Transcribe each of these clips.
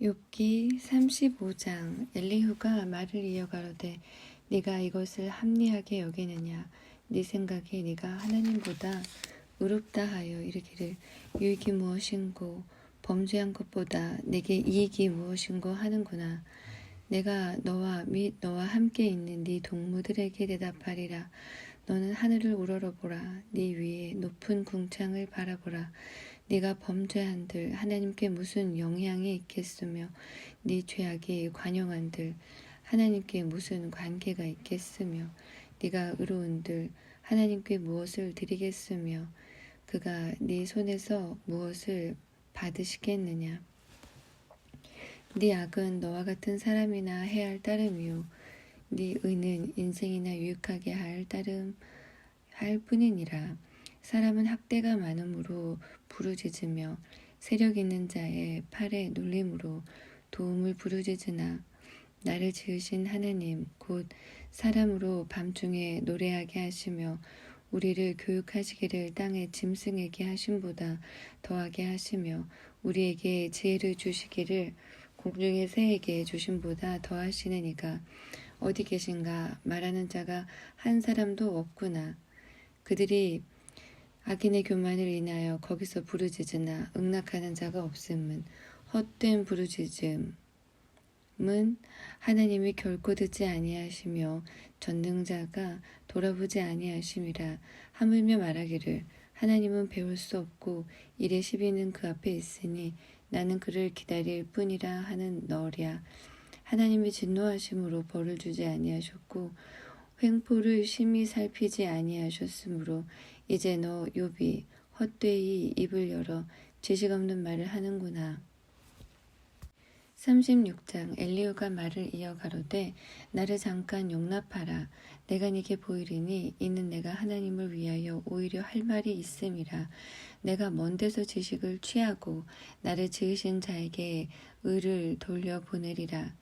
욥기 35장. 엘리후가 말을 이어가로되 네가 이것을 합리하게 여기느냐? 네 생각에 네가 하나님보다 의롭다 하여 이르기를 유익이 무엇인고 범죄한 것보다 내게 이익이 무엇인고 하는구나. 내가 너와 및 너와 함께 있는 네 동무들에게 대답하리라. 너는 하늘을 우러러보라. 네 위에 높은 궁창을 바라보라. 네가 범죄한들 하나님께 무슨 영향이 있겠으며 네 죄악이 관용한들 하나님께 무슨 관계가 있겠으며 네가 의로운들 하나님께 무엇을 드리겠으며 그가 네 손에서 무엇을 받으시겠느냐. 네 악은 너와 같은 사람이나 해할 따름이요 네 의는 인생이나 유익하게 할 뿐이니라. 사람은 학대가 많음으로 부르짖으며 세력 있는 자의 팔에 눌림으로 도움을 부르짖으나 나를 지으신 하나님 곧 사람으로 밤중에 노래하게 하시며 우리를 교육하시기를 땅의 짐승에게 하심보다 더하게 하시며 우리에게 지혜를 주시기를 공중의 새에게 주심보다 더하시는 이가 어디 계신가? 말하는 자가 한 사람도 없구나. 그들이 악인의 교만을 인하여 거기서 부르짖으나 응낙하는 자가 없음은 헛된 부르짖음은 하나님이 결코 듣지 아니하시며 전능자가 돌아보지 아니하심이라. 하물며 말하기를 하나님은 배울 수 없고 일의 시비는 그 앞에 있으니 나는 그를 기다릴 뿐이라 하는 너랴. 하나님이 진노하심으로 벌을 주지 아니하셨고 횡포를 심히 살피지 아니하셨으므로 이제 너 욥이 헛되이 입을 열어 지식 없는 말을 하는구나. 36장. 엘리후가 말을 이어가로되 나를 잠깐 용납하라. 내가 네게 보이리니 이는 내가 하나님을 위하여 오히려 할 말이 있음이라. 내가 먼 데서 지식을 취하고 나를 지으신 자에게 의를 돌려보내리라.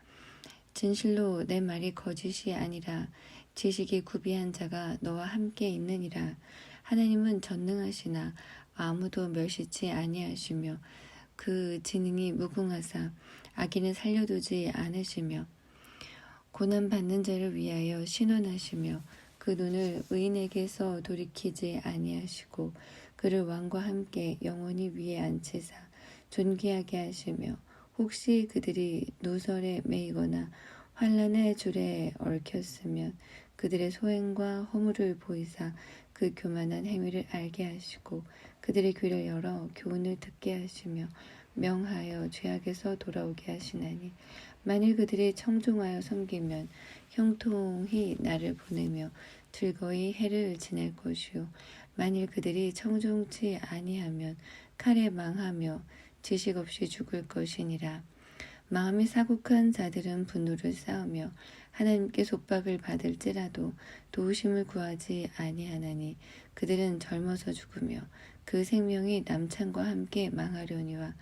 진실로 내 말이 거짓이 아니라 지식이 구비한 자가 너와 함께 있느니라. 하나님은 전능하시나 아무도 멸시치 아니하시며 그 지능이 무궁하사 악인을 살려두지 않으시며 고난받는 자를 위하여 신원하시며 그 눈을 의인에게서 돌이키지 아니하시고 그를 왕과 함께 영원히 위에 앉히사 존귀하게 하시며 혹시 그들이 노설에 매이거나 환난의 줄에 얽혔으면 그들의 소행과 허물을 보이사 그 교만한 행위를 알게 하시고 그들의 귀를 열어 교훈을 듣게 하시며 명하여 죄악에서 돌아오게 하시나니 만일 그들이 청종하여 섬기면 형통히 나를 보내며 즐거이 해를 지낼 것이요 만일 그들이 청종치 아니하면 칼에 망하며 지식 없이 죽을 것이니라. 마음이 사국한 자들은 분노를 쌓으며 하나님께 속박을 받을지라도 도우심을 구하지 아니하나니 그들은 젊어서 죽으며 그 생명이 남창과 함께 망하려니와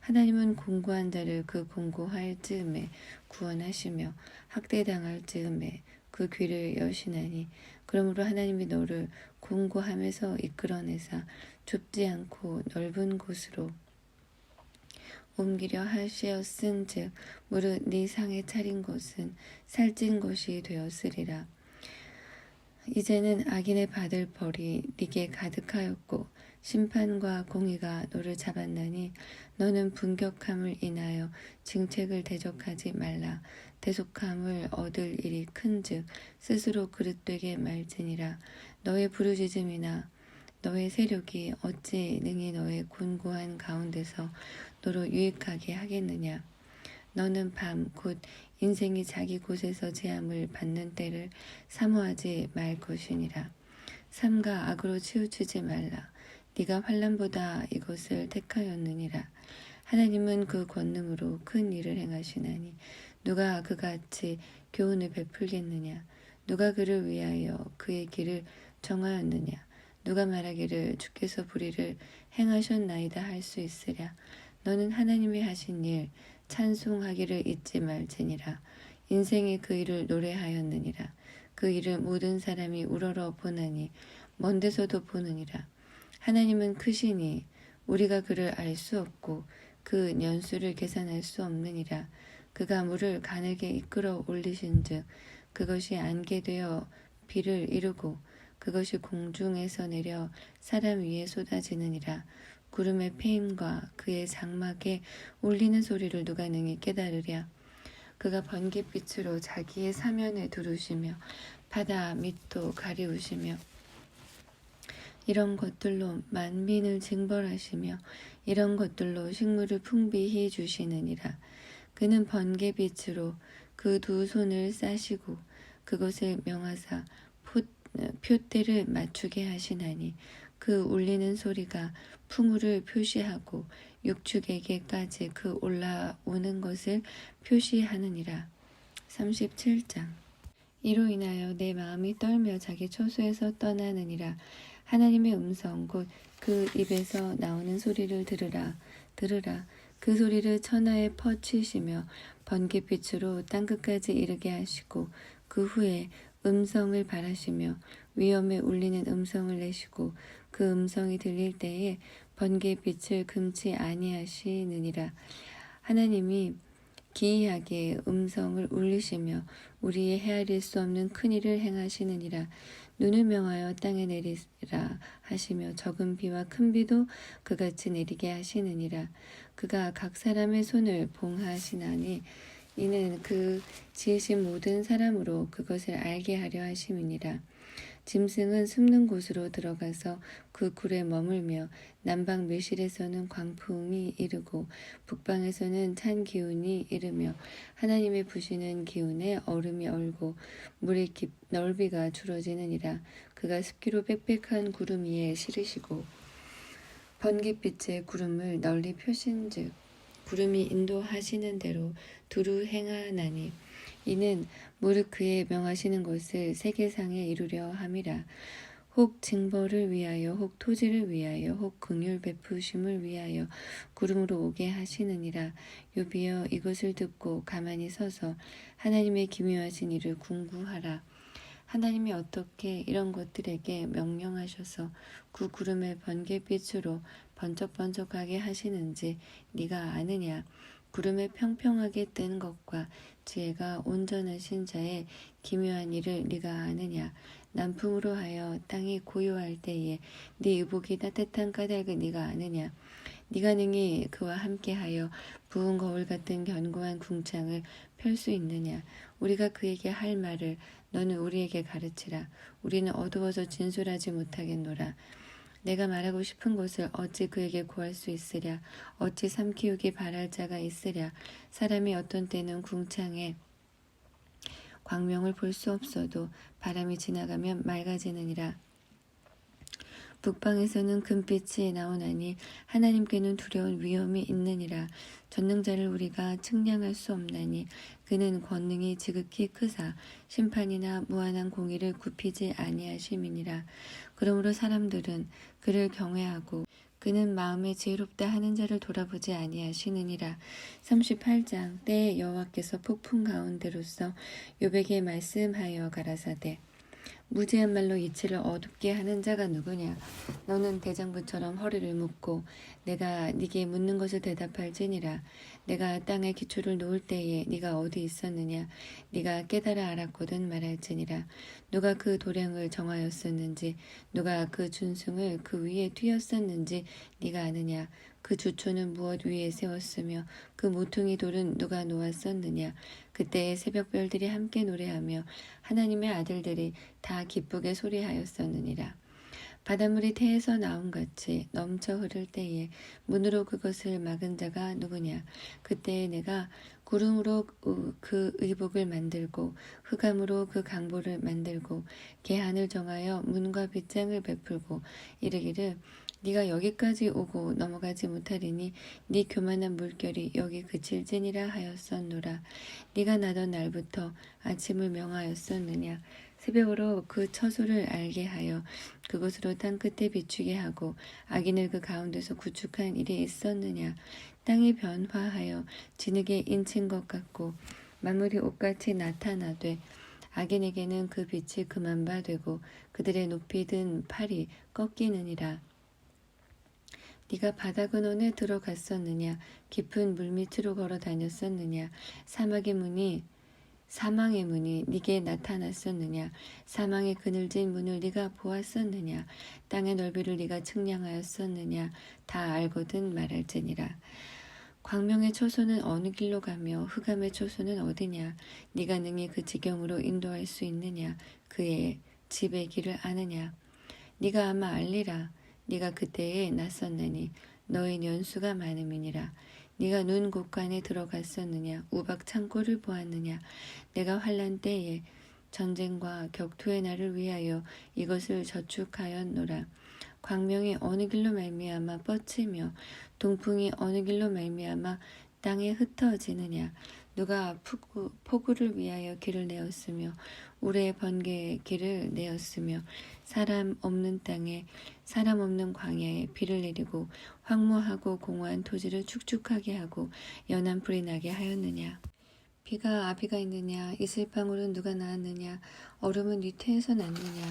하나님은 공고한 자를 그 공고할 즈음에 구원하시며 학대당할 즈음에 그 귀를 여시나니 그러므로 하나님이 너를 공고함에서 이끌어내사 좁지 않고 넓은 곳으로 옮기려 하시었은즉 무릇 네 상에 차린 것은 살찐 것이 되었으리라. 이제는 악인의 받을 벌이 네게 가득하였고 심판과 공의가 너를 잡았나니 너는 분격함을 인하여 증책을 대적하지 말라. 대속함을 얻을 일이 큰즉 스스로 그릇되게 말지니라. 너의 부르짖음이나 너의 세력이 어찌 능히 너의 곤고한 가운데서 너로 유익하게 하겠느냐. 너는 밤 곧 인생이 자기 곳에서 제함을 받는 때를 사모하지 말 것이니라. 삼가 악으로 치우치지 말라. 네가 환난보다 이것을 택하였느니라. 하나님은 그 권능으로 큰 일을 행하시나니 누가 그같이 교훈을 베풀겠느냐. 누가 그를 위하여 그의 길을 정하였느냐. 누가 말하기를 주께서 불의를 행하셨나이다 할 수 있으랴. 너는 하나님이 하신 일 찬송하기를 잊지 말지니라. 인생이 그 일을 노래하였느니라. 그 일을 모든 사람이 우러러 보나니 먼 데서도 보느니라. 하나님은 크시니 우리가 그를 알 수 없고 그 년수를 계산할 수 없느니라. 그가 물을 가늘게 이끌어 올리신즉 그것이 안개 되어 비를 이루고 그것이 공중에서 내려 사람 위에 쏟아지느니라. 구름의 패임과 그의 장막에 울리는 소리를 누가 능히 깨달으랴. 그가 번갯빛으로 자기의 사면에 두르시며 바다 밑도 가리우시며 이런 것들로 만민을 징벌하시며 이런 것들로 식물을 풍비히 주시느니라. 그는 번개빛으로 그 두 손을 싸시고 그것을 명하사 표대를 맞추게 하시나니 그 울리는 소리가 풍우를 표시하고 육축에게까지 그 올라오는 것을 표시하느니라. 37장. 이로 인하여 내 마음이 떨며 자기 처소에서 떠나느니라. 하나님의 음성 곧 그 입에서 나오는 소리를 들으라. 그 소리를 천하에 퍼치시며 번갯빛으로 땅끝까지 이르게 하시고 그 후에 음성을 발하시며 위엄에 울리는 음성을 내시고 그 음성이 들릴 때에 번개빛을 금치 아니하시느니라. 하나님이 기이하게 음성을 울리시며 우리의 헤아릴 수 없는 큰 일을 행하시느니라. 눈을 명하여 땅에 내리라 하시며 적은 비와 큰 비도 그같이 내리게 하시느니라. 그가 각 사람의 손을 봉하시나니 이는 그 지으신 모든 사람으로 그것을 알게 하려 하심이니라. 짐승은 숨는 곳으로 들어가서 그 굴에 머물며 남방 밀실에서는 광풍이 이르고 북방에서는 찬 기운이 이르며 하나님의 부시는 기운에 얼음이 얼고 물의 넓이가 줄어지느니라. 그가 습기로 빽빽한 구름 위에 실으시고 번갯빛의 구름을 널리 펴신즉 구름이 인도하시는 대로 두루 행하나니 이는 무릇 그의 명하시는 것을 세계상에 이루려 함이라. 혹 징벌을 위하여 혹 토지를 위하여 혹 긍휼 베푸심을 위하여 구름으로 오게 하시느니라. 요비여 이것을 듣고 가만히 서서 하나님의 기묘하신 일을 궁구하라. 하나님이 어떻게 이런 것들에게 명령하셔서 그 구름을 번갯빛으로 번쩍번쩍하게 하시는지 네가 아느냐. 구름에 평평하게 뜬 것과 지혜가 온전하신 자의 기묘한 일을 네가 아느냐. 남풍으로 하여 땅이 고요할 때에 네 의복이 따뜻한 까닭을 네가 아느냐. 네가 능히 그와 함께하여 부은 거울 같은 견고한 궁창을 펼 수 있느냐. 우리가 그에게 할 말을 너는 우리에게 가르치라. 우리는 어두워서 진술하지 못하겠노라. 내가 말하고 싶은 것을 어찌 그에게 구할 수 있으랴. 어찌 삼키우기 바랄 자가 있으랴. 사람이 어떤 때는 궁창에 광명을 볼 수 없어도 바람이 지나가면 맑아지느니라. 북방에서는 금빛이 나오나니 하나님께는 두려운 위엄이 있느니라. 전능자를 우리가 측량할 수 없나니 그는 권능이 지극히 크사 심판이나 무한한 공의를 굽히지 아니하심이니라. 그러므로 사람들은 그를 경외하고 그는 마음에 지혜롭다 하는 자를 돌아보지 아니하시느니라. 38장. 때에 여호와께서 폭풍 가운데로서 욥에게 말씀하여 가라사대 무지한 말로 이치를 어둡게 하는 자가 누구냐. 너는 대장부처럼 허리를 묶고 내가 네게 묻는 것을 대답할지니라. 내가 땅에 기초를 놓을 때에 네가 어디 있었느냐. 네가 깨달아 알았거든 말할지니라. 누가 그 도량을 정하였었는지 누가 그 준승을 그 위에 띄었었는지 네가 아느냐. 그 주초는 무엇 위에 세웠으며 그 모퉁이 돌은 누가 놓았었느냐. 그때의 새벽별들이 함께 노래하며 하나님의 아들들이 다 기쁘게 소리하였었느니라. 바닷물이 태에서 나온 같이 넘쳐 흐를 때에 문으로 그것을 막은 자가 누구냐. 그때에 내가 구름으로 그 의복을 만들고 흑암으로 그 강보를 만들고 계한을 정하여 문과 빗장을 베풀고 이르기를 네가 여기까지 오고 넘어가지 못하리니 네 교만한 물결이 여기 그칠지니라 하였었노라. 네가 나던 날부터 아침을 명하였었느냐. 새벽으로 그 처소를 알게 하여 그곳으로 땅끝에 비추게 하고 악인을 그 가운데서 구축한 일이 있었느냐. 땅이 변화하여 진흙에 인친 것 같고 만물이 옷같이 나타나되 악인에게는 그 빛이 그만 바 되고 그들의 높이 든 팔이 꺾이느니라. 네가 바다 근원에 들어갔었느냐? 깊은 물밑으로 걸어 다녔었느냐? 사망의 문이 네게 나타났었느냐? 사망의 그늘진 문을 네가 보았었느냐? 땅의 넓이를 네가 측량하였었느냐? 다 알거든 말할지니라. 광명의 초소는 어느 길로 가며 흑암의 초소는 어디냐? 네가 능히 그 지경으로 인도할 수 있느냐? 그의 집의 길을 아느냐? 네가 아마 알리라. 네가 그때에 낯섰느니 너의 연수가 많음이니라. 네가 눈 곳간에 들어갔었느냐? 우박 창고를 보았느냐? 내가 환란 때에 전쟁과 격투의 날을 위하여 이것을 저축하였노라. 광명이 어느 길로 말미암아 뻗치며 동풍이 어느 길로 말미암아 땅에 흩어지느냐? 누가 폭우를 위하여 길을 내었으며 우레의 번개의 길을 내었으며 사람 없는 땅에 사람 없는 광야에 비를 내리고 황무하고 공허한 토지를 축축하게 하고 연한 풀이 나게 하였느냐? 비가 아비가 있느냐? 이슬방울은 누가 낳았느냐? 얼음은 니태에서 났느냐?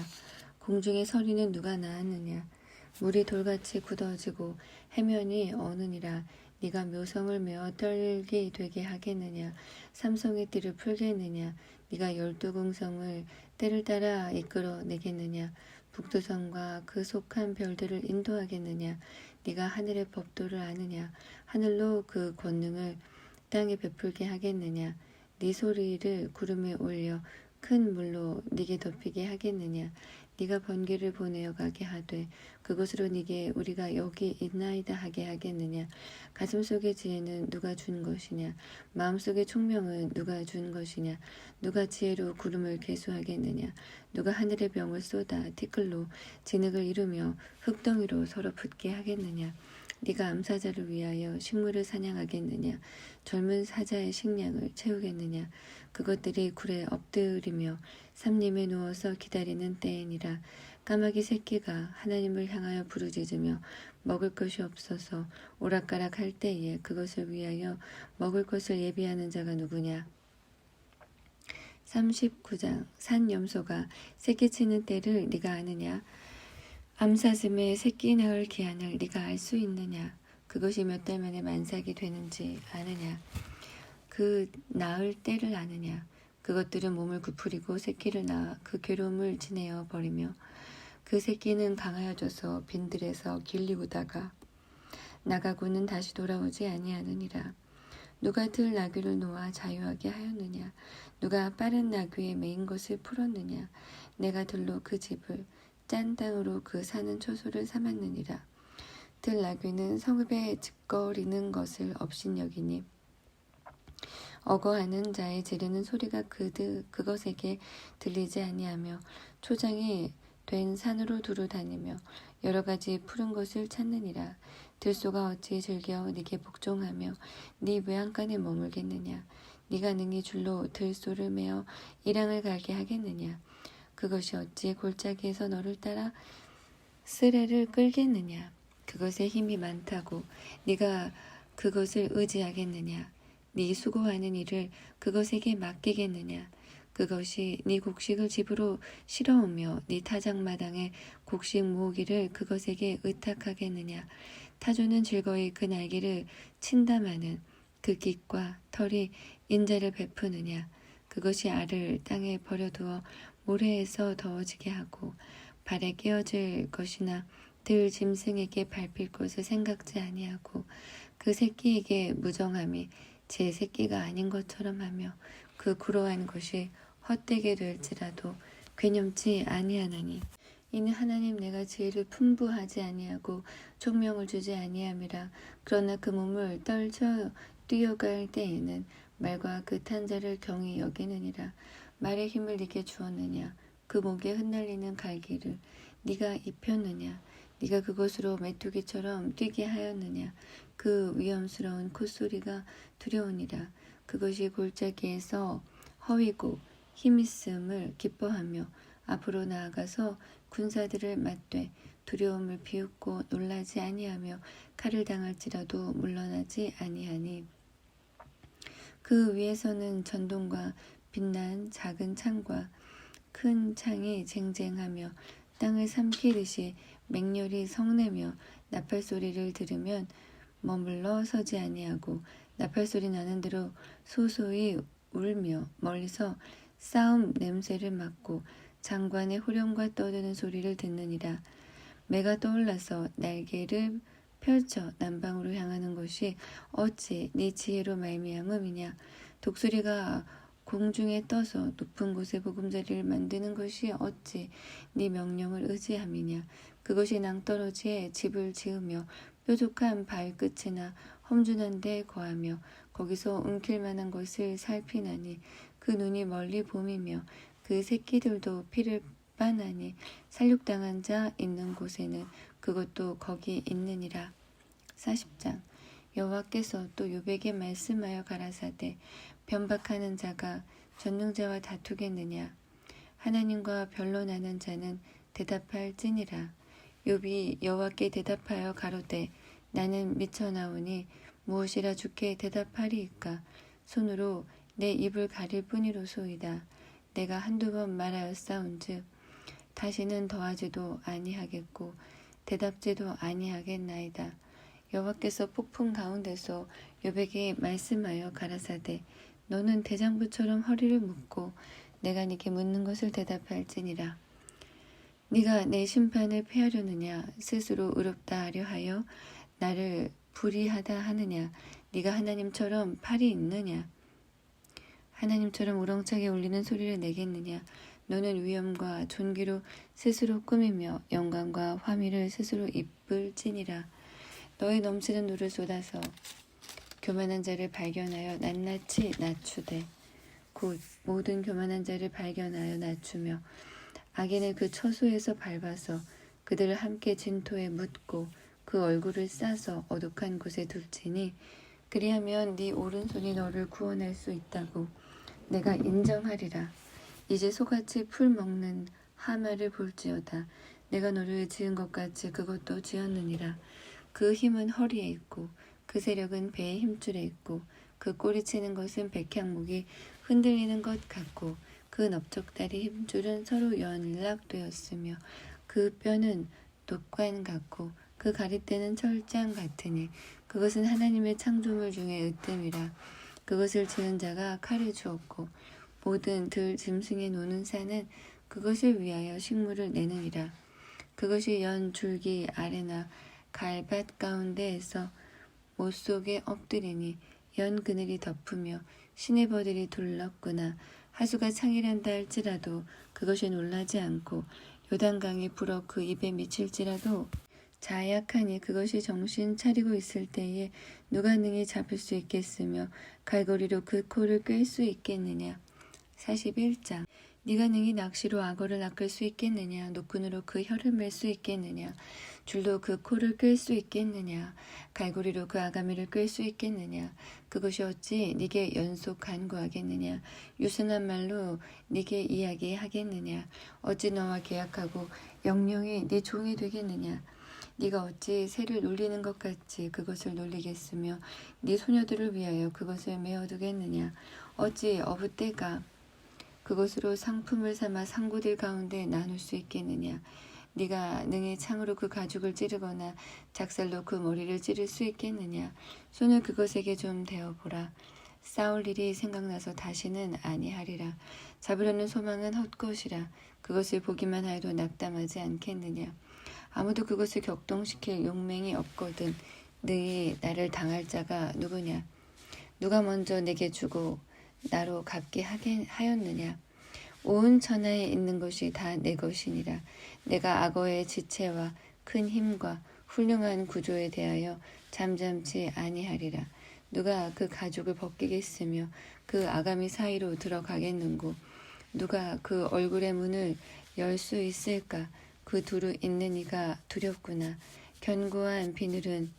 공중의 서리는 누가 낳았느냐? 물이 돌같이 굳어지고 해면이 어느니라. 네가 묘성을 메어 떨게 되게 하겠느냐? 삼성의 띠를 풀겠느냐? 네가 12궁성을 때를 따라 이끌어 내겠느냐? 북두성과 그 속한 별들을 인도하겠느냐? 네가 하늘의 법도를 아느냐? 하늘로 그 권능을 땅에 베풀게 하겠느냐? 네 소리를 구름에 올려 큰 물로 네게 덮이게 하겠느냐? 네가 번개를 보내어 가게 하되 그곳으로 네게 우리가 여기 있나이다 하게 하겠느냐? 가슴속의 지혜는 누가 준 것이냐? 마음속의 총명은 누가 준 것이냐? 누가 지혜로 구름을 계수하겠느냐? 누가 하늘의 병을 쏟아 티끌로 진흙을 이루며 흙덩이로 서로 붙게 하겠느냐? 네가 암사자를 위하여 식물을 사냥하겠느냐? 젊은 사자의 식량을 채우겠느냐? 그것들이 굴에 엎드리며 삼림에 누워서 기다리는 때이니라. 까마귀 새끼가 하나님을 향하여 부르짖으며 먹을 것이 없어서 오락가락할 때에 그것을 위하여 먹을 것을 예비하는 자가 누구냐? 39장 산염소가 새끼치는 때를 네가 아느냐? 암사슴의 새끼 낳을 기한을 네가 알 수 있느냐? 그것이 몇 달 만에 만삭이 되는지 아느냐? 그 낳을 때를 아느냐? 그것들은 몸을 구부리고 새끼를 낳아 그 괴로움을 지내어 버리며 그 새끼는 강하여져서 빈들에서 길리우다가 나가고는 다시 돌아오지 아니하느니라. 누가 들 나귀를 놓아 자유하게 하였느냐? 누가 빠른 나귀에 매인 것을 풀었느냐? 내가 들로 그 집을 짠 땅으로 그 사는 초소를 삼았느니라. 들 나귀는 성읍에 짓거리는 것을 업신여기니 어거하는 자의 지르는 소리가 그것에게 들리지 아니하며 초장이 된 산으로 두루 다니며 여러 가지 푸른 것을 찾느니라. 들소가 어찌 즐겨 네게 복종하며 네 외양간에 머물겠느냐? 네가 능히 줄로 들소를 메어 일항을 가게 하겠느냐? 그것이 어찌 골짜기에서 너를 따라 쓰레를 끌겠느냐? 그것에 힘이 많다고 네가 그것을 의지하겠느냐? 네 수고하는 일을 그것에게 맡기겠느냐? 그것이 네 곡식을 집으로 실어오며 네 타작마당에 곡식 모으기를 그것에게 의탁하겠느냐? 타조는 즐거이 그 날개를 친담하는 그 깃과 털이 인자를 베푸느냐? 그것이 알을 땅에 버려두어 모래에서 더워지게 하고 발에 끼어질 것이나 들 짐승에게 밟힐 것을 생각지 아니하고 그 새끼에게 무정함이 제 새끼가 아닌 것처럼 하며 그 구로한 것이 헛되게 될지라도 괴념치 아니하나니 이는 하나님 내가 지혜를 풍부하지 아니하고 총명을 주지 아니함이라. 그러나 그 몸을 떨쳐 뛰어갈 때에는 말과 그 탄 자를 경히 여기느니라. 말의 힘을 네게 주었느냐? 그 목에 흩날리는 갈기를 네가 입혔느냐? 네가 그것으로 메뚜기처럼 뛰게 하였느냐? 그 위험스러운 콧소리가 두려우니라. 그것이 골짜기에서 허위고 힘있음을 기뻐하며 앞으로 나아가서 군사들을 맞되 두려움을 비웃고 놀라지 아니하며 칼을 당할지라도 물러나지 아니하니 그 위에서는 전동과 빛난 작은 창과 큰 창이 쟁쟁하며 땅을 삼키듯이 맹렬히 성내며 나팔 소리를 들으면 머물러 서지 아니하고 나팔 소리 나는 대로 소소히 울며 멀리서 싸움 냄새를 맡고 장관의 호령과 떠드는 소리를 듣느니라. 매가 떠올라서 날개를 펼쳐 남방으로 향하는 것이 어찌 네 지혜로 말미암음이냐. 독수리가 공중에 떠서 높은 곳에 보금자리를 만드는 것이 어찌 네 명령을 의지함이냐. 그것이 낭떠러지에 집을 지으며 뾰족한 발끝이나 험준한 데에 거하며 거기서 움킬 만한 것을 살피나니 그 눈이 멀리 봄이며 그 새끼들도 피를 빠나니 살육당한 자 있는 곳에는 그것도 거기 있느니라. 40장. 여호와께서 또 욥에게 말씀하여 가라사대 변박하는 자가 전능자와 다투겠느냐. 하나님과 변론하는 자는 대답할지니라. 욥이 여호와께 대답하여 가로되 나는 미쳐나오니 무엇이라 주께 대답하리이까. 손으로 내 입을 가릴 뿐이로소이다. 내가 한두 번 말하였사온즉 다시는 더하지도 아니하겠고 대답지도 아니하겠나이다. 여호와께서 폭풍 가운데서 욥에게 말씀하여 가라사대 너는 대장부처럼 허리를 묶고 내가 네게 묻는 것을 대답할지니라. 네가 내 심판을 피하려느냐 스스로 의롭다 하려 하여 나를 불의하다 하느냐. 네가 하나님처럼 팔이 있느냐. 하나님처럼 우렁차게 울리는 소리를 내겠느냐. 너는 위엄과 존귀로 스스로 꾸미며 영광과 화미를 스스로 입을지니라. 너의 넘치는 누를 쏟아서 교만한 자를 발견하여 낱낱이 낮추되 곧 모든 교만한 자를 발견하여 낮추며 악인을 그 처소에서 밟아서 그들을 함께 진토에 묻고 그 얼굴을 싸서 어둑한 곳에 둘지니 그리하면 네 오른손이 너를 구원할 수 있다고 내가 인정하리라. 이제 소같이 풀 먹는 하마를 볼지어다. 내가 너를 지은 것 같이 그것도 지었느니라. 그 힘은 허리에 있고 그 세력은 배의 힘줄에 있고 그 꼬리치는 것은 백향목이 흔들리는 것 같고 그 넓적다리 힘줄은 서로 연락되었으며 그 뼈는 독관 같고 그 가리대는 철장 같으니 그것은 하나님의 창조물 중에 으뜸이라. 그것을 지은 자가 칼을 주었고 모든 들 짐승에 노는 산은 그것을 위하여 식물을 내느니라. 그것이 연 줄기 아래나 갈밭 가운데에서 못 속에 엎드리니 연 그늘이 덮으며 시내버들이 둘렀구나. 하수가 창이란다 할지라도 그것이 놀라지 않고 요단강이 불어 그 입에 미칠지라도 자약하니 그것이 정신 차리고 있을 때에 누가 능히 잡을 수 있겠으며 갈고리로 그 코를 꿰 수 있겠느냐. 41장. 네가 능히 낚시로 악어를 낚을 수 있겠느냐. 노끈으로 그 혀를 맬 수 있겠느냐. 줄로 그 코를 꿰 수 있겠느냐. 갈고리로 그 아가미를 꿰 수 있겠느냐. 그것이 어찌 네게 연속 간구하겠느냐. 유순한 말로 네게 이야기하겠느냐. 어찌 너와 계약하고 영영이 네 종이 되겠느냐. 네가 어찌 새를 놀리는 것 같이 그것을 놀리겠으며 네 소녀들을 위하여 그것을 메어두겠느냐. 어찌 어부떼가 그것으로 상품을 삼아 상구들 가운데 나눌 수 있겠느냐. 네가 능히 창으로 그 가죽을 찌르거나 작살로 그 머리를 찌를 수 있겠느냐. 손을 그것에게 좀 대어보라. 싸울 일이 생각나서 다시는 아니하리라. 잡으려는 소망은 헛것이라. 그것을 보기만 하여도 낙담하지 않겠느냐. 아무도 그것을 격동시킬 용맹이 없거든. 너희 나를 당할 자가 누구냐. 누가 먼저 내게 주고 나로 갚게 하였느냐. 온 천하에 있는 것이 다 내 것이니라. 내가 악어의 지체와 큰 힘과 훌륭한 구조에 대하여 잠잠치 아니하리라. 누가 그 가죽을 벗기겠으며 그 아가미 사이로 들어가겠는고. 누가 그 얼굴의 문을 열 수 있을까. 그 두루 있는 이가 두렵구나. 견고한 비늘은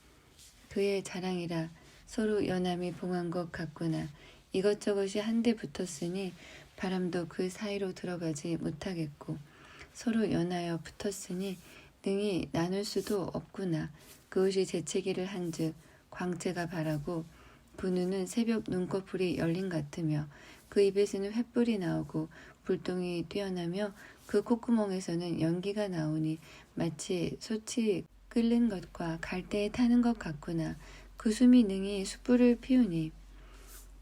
그의 자랑이라. 서로 연함이 봉한 것 같구나. 이것저것이 한데 붙었으니 바람도 그 사이로 들어가지 못하겠고 서로 연하여 붙었으니 능히 나눌 수도 없구나. 그것이 재채기를 한즉 광채가 바라고 그 눈은 새벽 눈꺼풀이 열린 같으며 그 입에서는 횃불이 나오고 불똥이 뛰어나며 그 콧구멍에서는 연기가 나오니 마치 솥이 끓는 것과 갈대에 타는 것 같구나. 그 숨이 능히 숯불을 피우니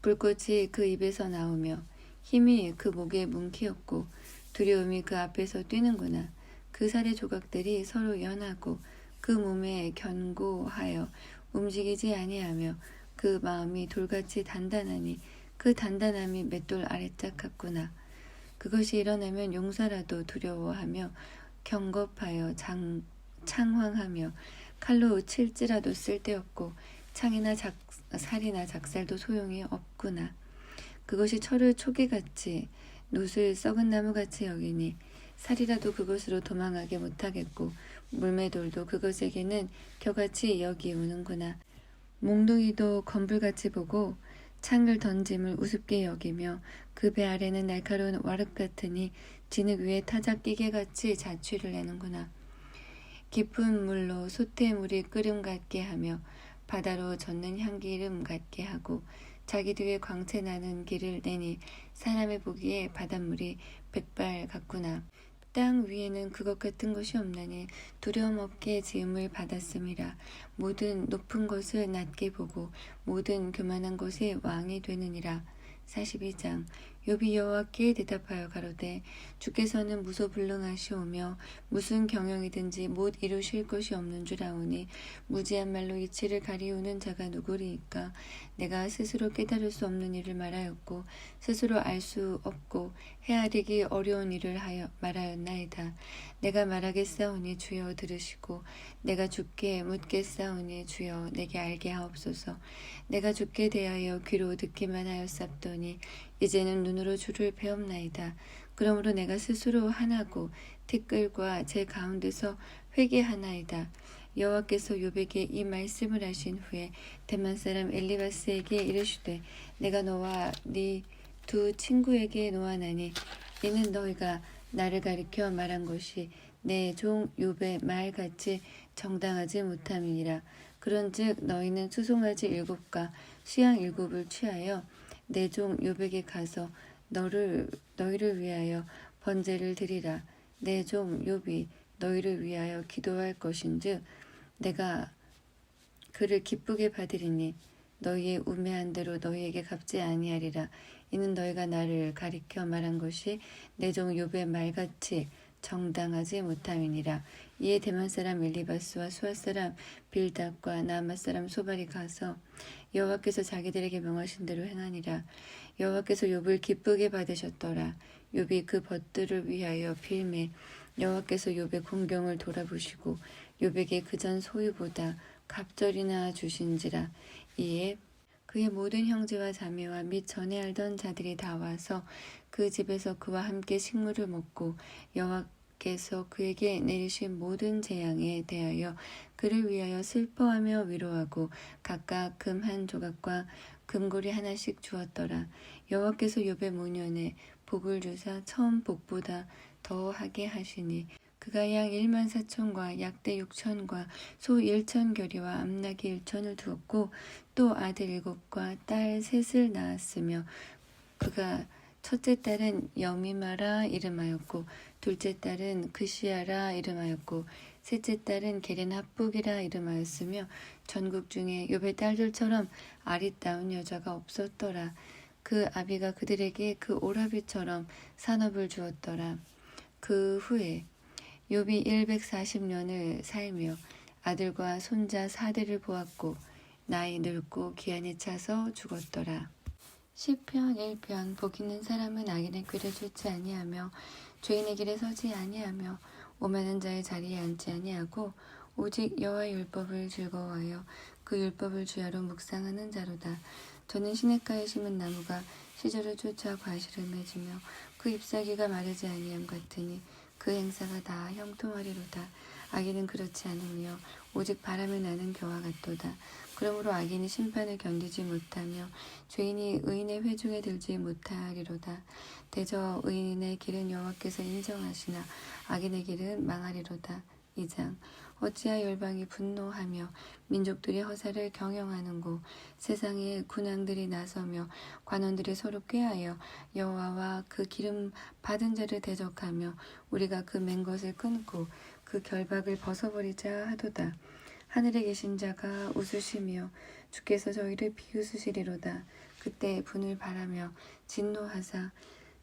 불꽃이 그 입에서 나오며 힘이 그 목에 뭉키었고 두려움이 그 앞에서 뛰는구나. 그 살의 조각들이 서로 연하고 그 몸에 견고하여 움직이지 아니하며 그 마음이 돌같이 단단하니 그 단단함이 맷돌 아래짝 같구나. 그것이 일어나면 용사라도 두려워하며 경겁하여 창황하며 칼로 칠지라도 쓸데없고 살이나 작살도 소용이 없구나. 그것이 철을 초기같이 놋을 썩은 나무같이 여기니 살이라도 그것으로 도망하게 못하겠고 물매돌도 그것에게는 겨같이 여기우는구나. 몽둥이도 건불같이 보고 창을 던짐을 우습게 여기며 그 배 아래는 날카로운 와륵 같으니 진흙 위에 타작 끼개같이 자취를 내는구나. 깊은 물로 솥의 물이 끓음 같게 하며 바다로 젓는 향기름 같게 하고 자기 뒤에 광채 나는 길을 내니 사람의 보기에 바닷물이 백발 같구나. 땅 위에는 그것 같은 것이 없나니 두려움 없게 지음을 받았음이라. 모든 높은 것을 낮게 보고 모든 교만한 것이 왕이 되느니라. 42장. 욥이 여호와께 대답하여 가로되 주께서는 무소불능하시오며 무슨 경영이든지 못 이루실 것이 없는 줄 아오니 무지한 말로 이치를 가리우는 자가 누구리이까. 내가 스스로 깨달을 수 없는 일을 말하였고 스스로 알 수 없고 헤아리기 어려운 일을 말하였나이다. 내가 말하겠사오니 주여 들으시고 내가 주께 묻겠사오니 주여 내게 알게 하옵소서. 내가 주께 대하여 귀로 듣기만 하였사옵더니 이제는 눈으로 주를 배옵나이다. 그러므로 내가 스스로 하나고 티끌과 제 가운데서 회개하나이다. 여호와께서 욥에게 이 말씀을 하신 후에 대만 사람 엘리바스에게 이르시되 내가 너와 네 두 친구에게 노하나니 이는 너희가 나를 가리켜 말한 것이 내 종 욥의 말같이 정당하지 못함이니라. 그런즉 너희는 수송아지 7과 수양 7을 취하여 내 종 욥에게 가서 너희를 위하여 번제를 드리라. 내 종 욥이 너희를 위하여 기도할 것인즉 내가 그를 기쁘게 받으리니 너희의 우매한 대로 너희에게 갚지 아니하리라. 이는 너희가 나를 가리켜 말한 것이 내 종 욥의 말같이 정당하지 못함이니라. 이에 대만 사람 엘리바스와 수아 사람 빌답과 나아마 사람 소발이 가서 여호와께서 자기들에게 명하신 대로 행하니라. 여호와께서 욥을 기쁘게 받으셨더라. 욥이 그 벗들을 위하여 빌매 여호와께서 욥의 공경을 돌아보시고 욥에게 그전 소유보다 갑절이나 주신지라. 이에 그의 모든 형제와 자매와 및 전에 알던 자들이 다 와서 그 집에서 그와 함께 식물을 먹고 여호와께서 그에게 내리신 모든 재앙에 대하여 그를 위하여 슬퍼하며 위로하고 각각 금 한 조각과 금고리 하나씩 주었더라. 여호와께서 욥의 모년에 복을 주사 처음 복보다 더하게 하시니 그가 양 14,000과 약대 6,000과 소 1,000겨리와 암나귀 1,000을 두었고 또 아들 7과 딸 3을 낳았으며 그가 첫째 딸은 여미마라 이름하였고 둘째 딸은 그시아라 이름하였고 셋째 딸은 게렌합북이라 이름하였으며 전국 중에 욥의 딸들처럼 아리따운 여자가 없었더라. 그 아비가 그들에게 그 오라비처럼 산업을 주었더라. 그 후에 욥이 140년을 살며 아들과 손자 4대를 보았고 나이 늙고 기한이 차서 죽었더라. 시편 1편. 복 있는 사람은 악인의 꾀를 쫓지 아니하며 죄인의 길에 서지 아니하며 오만한 자의 자리에 앉지 아니하고 오직 여호와의 율법을 즐거워하여 그 율법을 주야로 묵상하는 자로다. 저는 시냇가에 심은 나무가 시절을 쫓아 과실을 맺으며 그 잎사귀가 마르지 아니함 같으니 그 행사가 다 형통하리로다. 악인은 그렇지 않으며 오직 바람을 나는 겨와 같도다. 그러므로 악인이 심판을 견디지 못하며 죄인이 의인의 회중에 들지 못하리로다. 대저 의인의 길은 여호와께서 인정하시나 악인의 길은 망하리로다. 2장. 어찌하여 열방이 분노하며 민족들이 허사를 경영하는고. 세상의 군왕들이 나서며 관원들이 서로 꾀하여 여호와와 그 기름 받은 자를 대적하며 우리가 그 맨 것을 끊고 그 결박을 벗어버리자 하도다. 하늘에 계신 자가 웃으시며 주께서 저희를 비웃으시리로다. 그때 분을 바라며 진노하사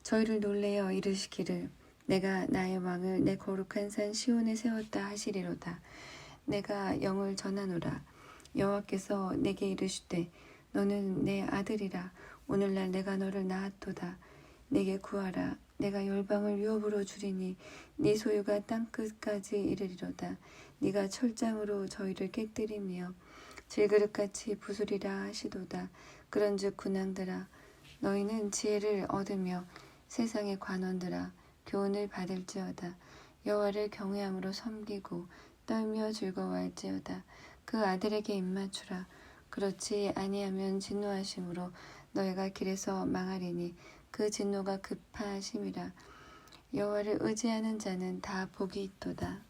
저희를 놀래어 이르시기를 내가 나의 왕을 내 거룩한 산 시온에 세웠다 하시리로다. 내가 영을 전하노라. 여호와께서 내게 이르시되 너는 내 아들이라. 오늘날 내가 너를 낳았도다. 내게 구하라. 내가 열방을 유업으로 주리니 네 소유가 땅끝까지 이르리로다. 네가 철장으로 저희를 깨뜨리며 질그릇같이 부수리라 하시도다. 그런즉 군왕들아 너희는 지혜를 얻으며 세상의 관원들아 교훈을 받을지어다. 여호와를 경외함으로 섬기고 떨며 즐거워할지어다. 그 아들에게 입맞추라. 그렇지 아니하면 진노하심으로 너희가 길에서 망하리니 그 진노가 급하심이라. 여호와를 의지하는 자는 다 복이 있도다.